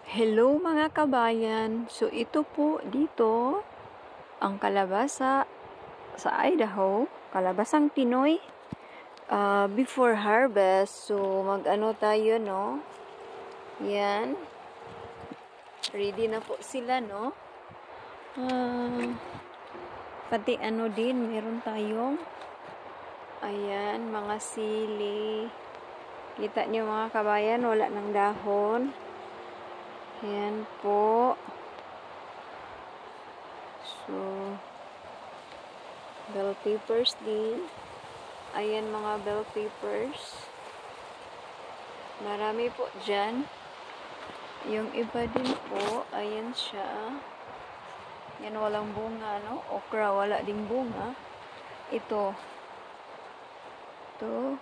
Hello mga kabayan! So ito po dito ang kalabasa sa Idaho, kalabasang Pinoy before harvest. So mag-ano tayo, no? Yan. Ready na po sila, no? Pati ano din, meron tayong ayan, mga sili. Kita niyo mga kabayan, wala ng dahon. Ayan po. So, bell peppers din. Ayan mga bell peppers. Marami po dyan. Yung iba din po, ayan siya. Yan, walang bunga, no? Okra, wala ding bunga. Ito. Ito.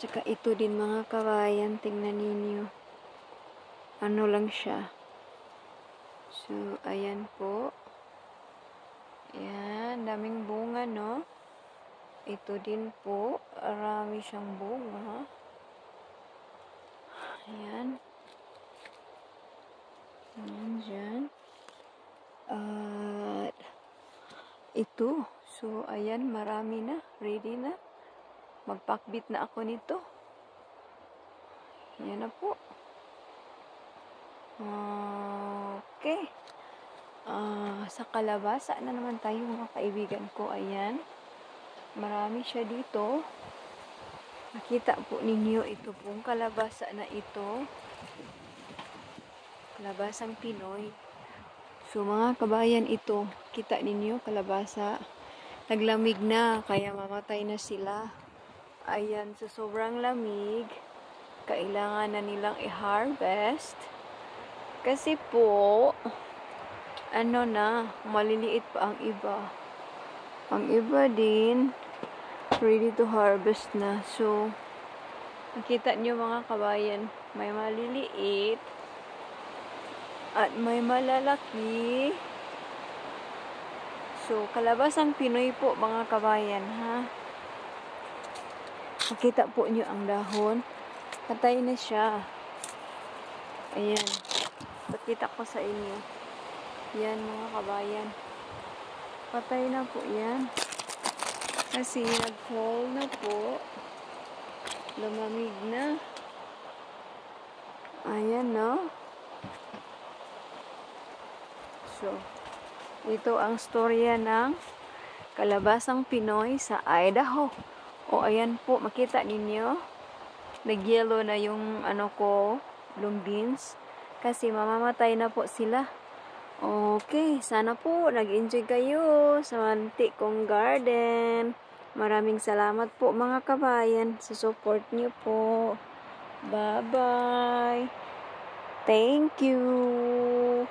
Tsaka ito din mga kabayan. Tingnan ninyo. Ano lang siya. So, ayan po. Ayan, daming bunga, no? Ito din po. Marami siyang bunga. Ayan. Ayan dyan. At ito. So, ayan, marami na. Ready na. Magpakbit na ako nito. Ayan na po. Okay. Sa kalabasa na naman tayo mga kaibigan ko. Ayan. Marami siya dito. Nakita po ninyo ito pong kalabasa na ito. Kalabasang Pinoy. So mga kabayan, ito. Kita ninyo kalabasa. Naglamig na. Kaya mamatay na sila. Ayan. So sobrang lamig. Kailangan na nilang i-harvest. Kasi po, ano na, maliliit pa ang iba. Ang iba din, ready to harvest na. So, nakita nyo mga kabayan, may maliliit at may malalaki. So, kalabasang Pinoy po mga kabayan, ha? Nakita po nyo ang dahon. Patay na siya. Ayan. Pakita ko sa inyo. Yan mga kabayan. Patay na po yan. Kasi nag-fall na po. Lumamig na. Ayan, no? So, ito ang storya ng kalabasang Pinoy sa Idaho. O, ayan po. Makita ninyo. Nag-yellow na yung ano ko, long beans. Kasi mamamatay na po sila. Okay, sana po nag-enjoy kayo sa mantik kong garden. Maraming salamat po mga kabayan sa support niyo po. Bye-bye. Thank you.